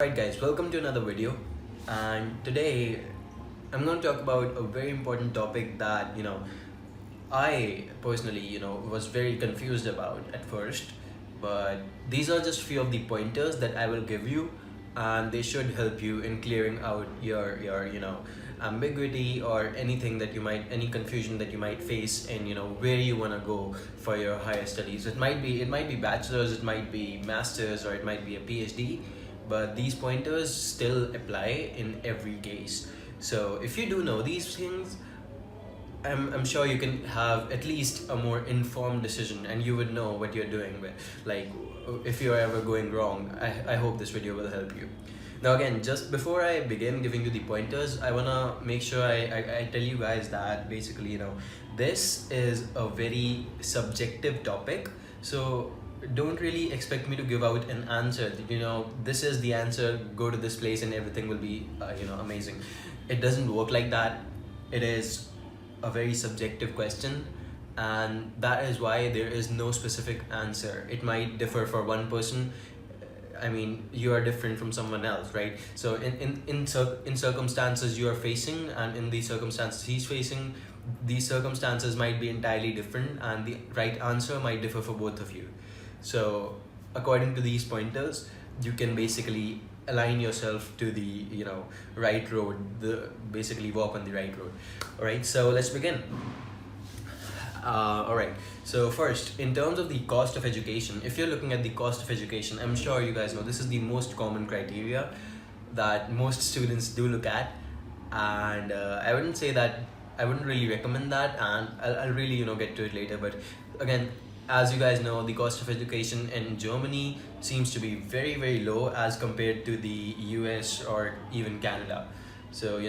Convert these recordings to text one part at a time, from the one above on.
Alright guys, welcome to another video, and today I'm going to talk about a very important topic that I personally was very confused about at first, but these are just few of the pointers that I will give you, and they should help you in clearing out your ambiguity or anything that you might any confusion that you might face in where you want to go for your higher studies. It might be bachelor's, it might be master's, or it might be a PhD, but these pointers still apply in every case. So if you do know these things, I'm sure you can have at least a more informed decision, and you would know what you're doing with, like, if you're ever going wrong. I hope this video will help you. Now again, just before I begin giving you the pointers, I wanna make sure I tell you guys that basically this is a very subjective topic. So don't really expect me to give out an answer. This is the answer, go to this place and everything will be amazing. It doesn't work like that. It is a very subjective question, and that is why there is no specific answer. It might differ for one person. I mean, you are different from someone else, right? So in circumstances you are facing, and in the circumstances he's facing, these circumstances might be entirely different, and the right answer might differ for both of you. So according to these pointers, you can basically align yourself to the right road, the basically walk on the right road. All right, so let's begin. All right, so first, in terms of the cost of education, if you're looking at the cost of education, I'm sure you guys know this is the most common criteria that most students do look at, and I wouldn't really recommend that, and I'll really get to it later. But again, as you guys know, the cost of education in Germany seems to be very, very low as compared to the US or even Canada. So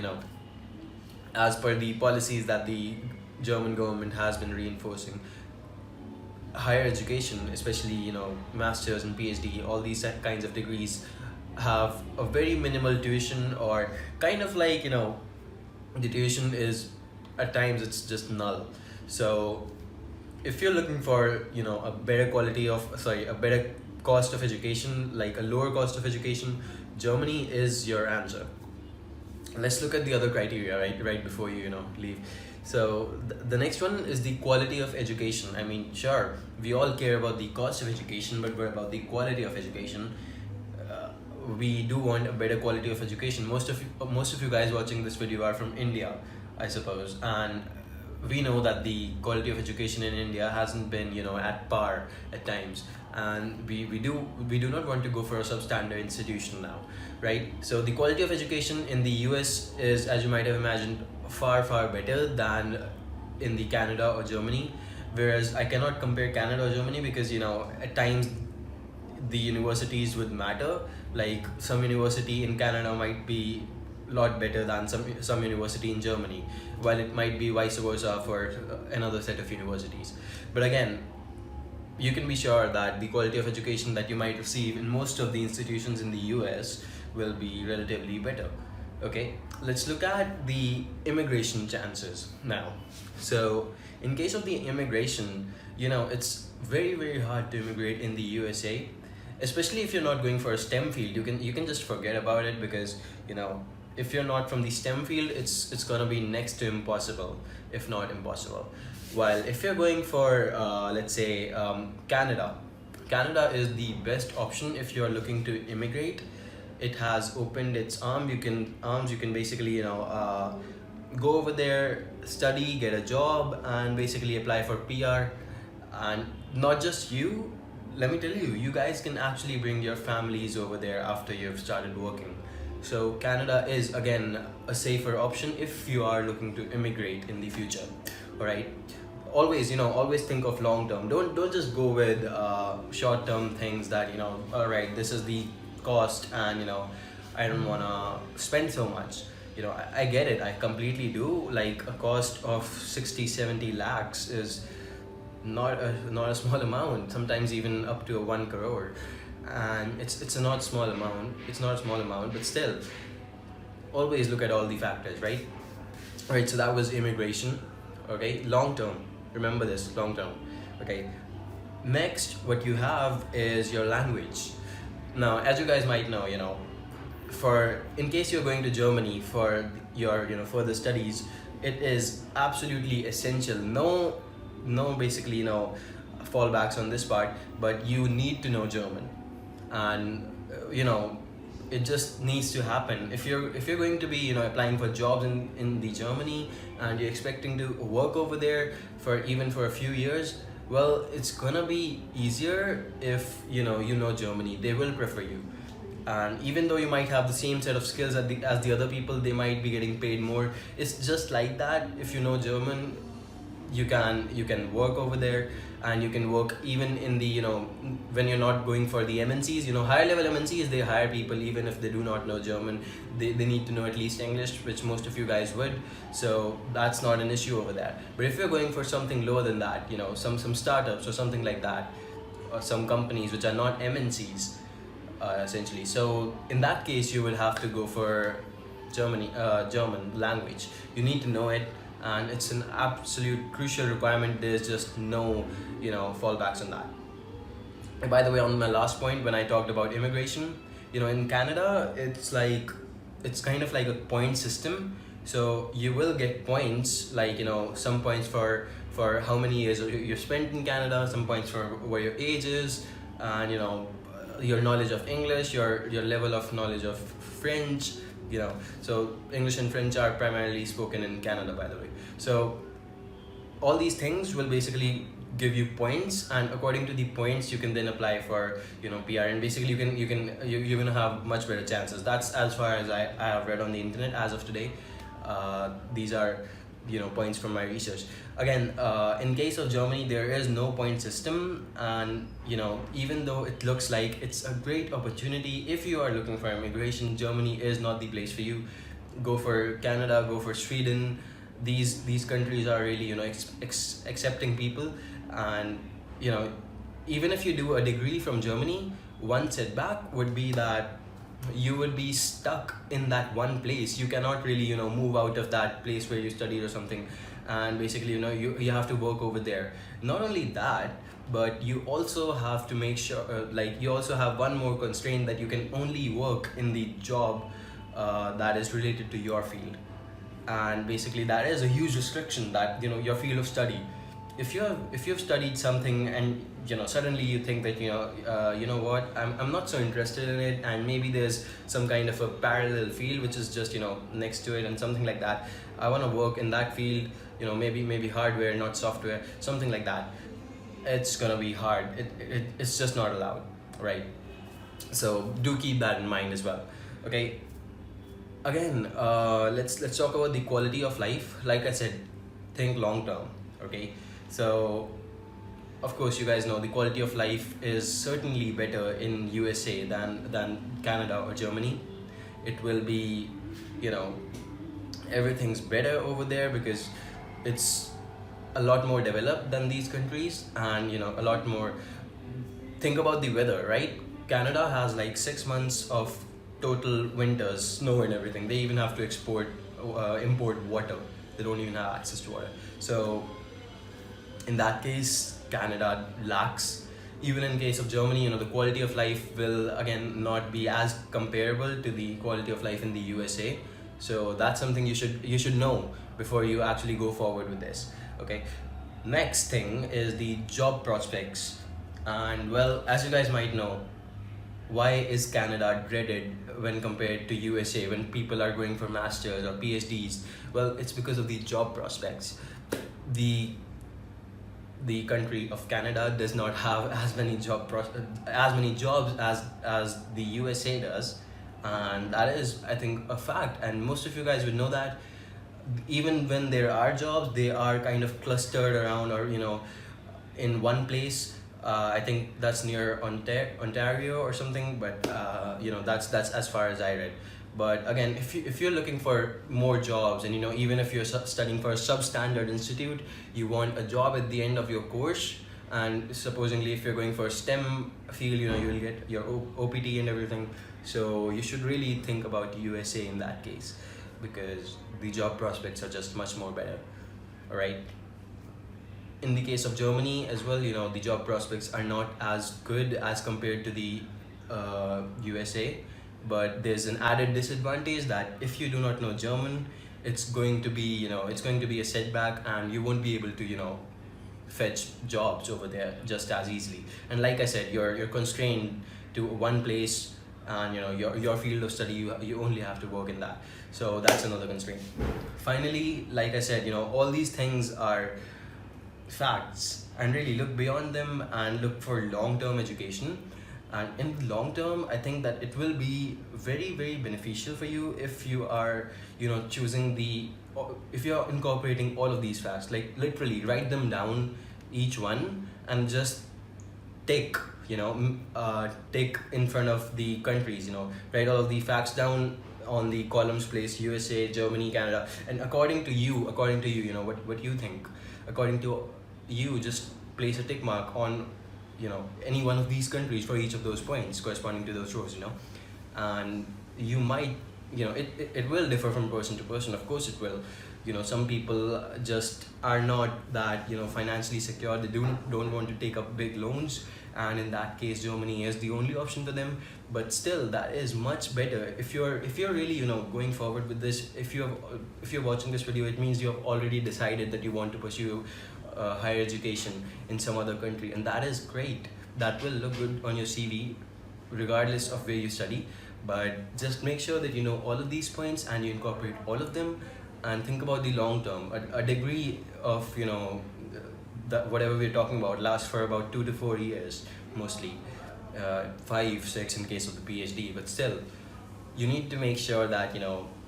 as per the policies that the German government has been reinforcing, higher education, especially masters and PhD, all these kinds of degrees have a very minimal tuition, or kind of like the tuition is, at times, it's just null. So if you're looking for a better a better cost of education, like a lower cost of education, Germany is your answer. Let's look at the other criteria right before you leave. So the next one is the quality of education. I mean, sure, we all care about the cost of education, but what about the quality of education? We do want a better quality of education. Most of you guys watching this video are from India, I suppose, and we know that the quality of education in India hasn't been at par at times, and we do not want to go for a substandard institution now, right? So the quality of education in the US is, as you might have imagined, far better than in the Canada or Germany. Whereas I cannot compare Canada or Germany because at times the universities would matter. Like, some university in Canada might be lot better than some university in Germany, while it might be vice versa for another set of universities. But again, you can be sure that the quality of education that you might receive in most of the institutions in the US will be relatively better. Okay, let's look at the immigration chances now. So in case of the immigration, it's very hard to immigrate in the USA, especially if you're not going for a STEM field. You can just forget about it, because if you're not from the STEM field, it's gonna be next to impossible, if not impossible. While if you're going for let's say Canada is the best option if you're looking to immigrate. It has opened its arms. You can basically go over there, study, get a job, and basically apply for PR. And not just you, let me tell you, you guys can actually bring your families over there after you've started working. So Canada is again a safer option if you are looking to immigrate in the future. All right, always think of long term. Don't just go with short term things that all right, this is the cost, and I don't want to spend so much. I get it, I completely do. Like, a cost of 60-70 lakhs is not a small amount, sometimes even up to 1 crore, and it's a not small amount. It's not a small amount, but still, always look at all the factors, right? All right, so that was immigration. Okay, long term, remember this, long term. Okay, next, what you have is your language. Now, as you guys might know, for in case you're going to Germany for your further studies, it is absolutely essential. No basically fallbacks on this part, but you need to know German. And it just needs to happen. If you're going to be applying for jobs in the Germany, and you're expecting to work over there for even for a few years, well, it's gonna be easier if you know Germany. They will prefer you. And even though you might have the same set of skills as the other people, they might be getting paid more. It's just like that. If you know German, you can work over there, and you can work even in the when you're not going for the MNCs. Higher level MNCs, they hire people even if they do not know German. They need to know at least English, which most of you guys would. So that's not an issue over there. But if you're going for something lower than that, some startups or something like that, or some companies which are not MNCs, essentially. So in that case, you will have to go for German language. You need to know it, and it's an absolute crucial requirement. There's just no fallbacks on that. And by the way, on my last point, when I talked about immigration, in Canada, it's kind of like a point system. So you will get points, like some points for how many years you've spent in Canada, some points for where your age is, and your knowledge of English, your level of knowledge of French. So English and French are primarily spoken in Canada, by the way. So all these things will basically give you points, and according to the points, you can then apply for PR, and basically you're gonna have much better chances. That's as far as I have read on the internet as of today. These are points from my research. Again, in case of Germany, there is no point system, and even though it looks like it's a great opportunity, if you are looking for immigration, Germany is not the place for you. Go for Canada, go for Sweden. These countries are really accepting people. And even if you do a degree from Germany, one setback would be that you would be stuck in that one place. You cannot really move out of that place where you studied or something, and basically you have to work over there. Not only that, but you also have to make sure, you also have one more constraint, that you can only work in the job that is related to your field. And basically that is a huge restriction, that your field of study. If you've studied something, and suddenly you think that what, I'm not so interested in it, and maybe there's some kind of a parallel field which is just next to it and something like that. I want to work in that field, maybe hardware, not software, something like that. It's gonna be hard. It's just not allowed, right? So do keep that in mind as well. Okay, again, let's talk about the quality of life. Like I said, think long term. Okay, so of course you guys know the quality of life is certainly better in USA than Canada or Germany. It will be everything's better over there, because it's a lot more developed than these countries, and a lot more. Think about the weather, right? Canada has like 6 months of total winters, snow and everything. They even have to import water. They don't even have access to water. So in that case, Canada lacks. Even in case of Germany, the quality of life will again not be as comparable to the quality of life in the USA. So that's something you should know before you actually go forward with this. Okay, next thing is the job prospects. And well, as you guys might know, why is Canada dreaded when compared to USA when people are going for masters or PhDs? Well, it's because of the job prospects. The country of Canada does not have as many jobs as the USA does, and that is, I think, a fact. And most of you guys would know that. Even when there are jobs, they are kind of clustered around, or in one place. I think that's near Ontario or something, but that's as far as I read. But again, if you're looking for more jobs, and even if you're studying for a substandard institute, you want a job at the end of your course, and supposedly if you're going for a STEM field, you'll get your OPT and everything. So you should really think about USA in that case, because the job prospects are just much more better. All right. In the case of Germany as well, the job prospects are not as good as compared to the USA. but there's an added disadvantage that if you do not know German, it's going to be, it's going to be a setback, and you won't be able to, fetch jobs over there just as easily. And like I said, you're constrained to one place, and your field of study, you only have to work in that. So that's another constraint. Finally, like I said, all these things are facts, and really look beyond them and look for long-term education. And in the long term, I think that it will be very, very beneficial for you if you are, choosing if you're incorporating all of these facts, like literally write them down, each one, and just take, take in front of the countries, write all of the facts down on the columns, place USA, Germany, Canada, and according to you, what you think, according to you, just place a tick mark on, any one of these countries for each of those points corresponding to those rows, and you might, it will differ from person to person, of course it will. Some people just are not that, financially secure, they don't want to take up big loans, and in that case Germany is the only option for them. But still, that is much better if you're really, going forward with this. If you're watching this video, it means you have already decided that you want to pursue higher education in some other country, and that is great. That will look good on your CV regardless of where you study. But just make sure that you know all of these points and you incorporate all of them, and think about the long term. A degree of, that whatever we're talking about lasts for about 2 to 4 years mostly, 5 6 in case of the PhD. But still, you need to make sure that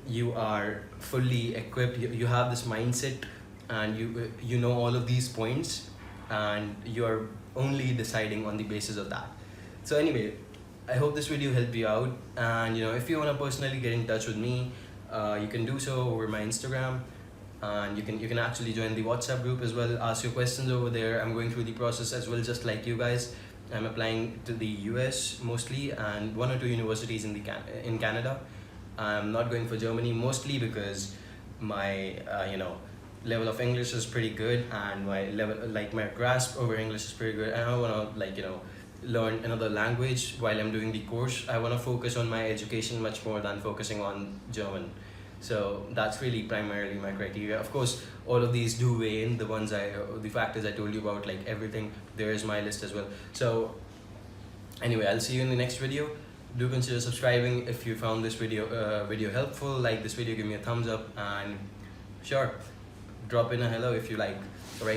you are fully equipped, you have this mindset, and you know all of these points, and you're only deciding on the basis of that. So anyway, I hope this video helped you out, and if you want to personally get in touch with me, you can do so over my Instagram, and you can actually join the WhatsApp group as well, ask your questions over there. I'm going through the process as well, just like you guys. I'm applying to the US mostly, and 1 or 2 universities in Canada. I'm not going for Germany, mostly because my level of English is pretty good, and my grasp over English is pretty good, and I want to learn another language while I'm doing the course. I want to focus on my education much more than focusing on German. So that's really primarily my criteria. Of course, all of these do weigh in, the factors I told you about, like everything. There is my list as well. So anyway, I'll see you in the next video. Do consider subscribing if you found this video helpful. Like this video, give me a thumbs up, and sure, drop in a hello if you like.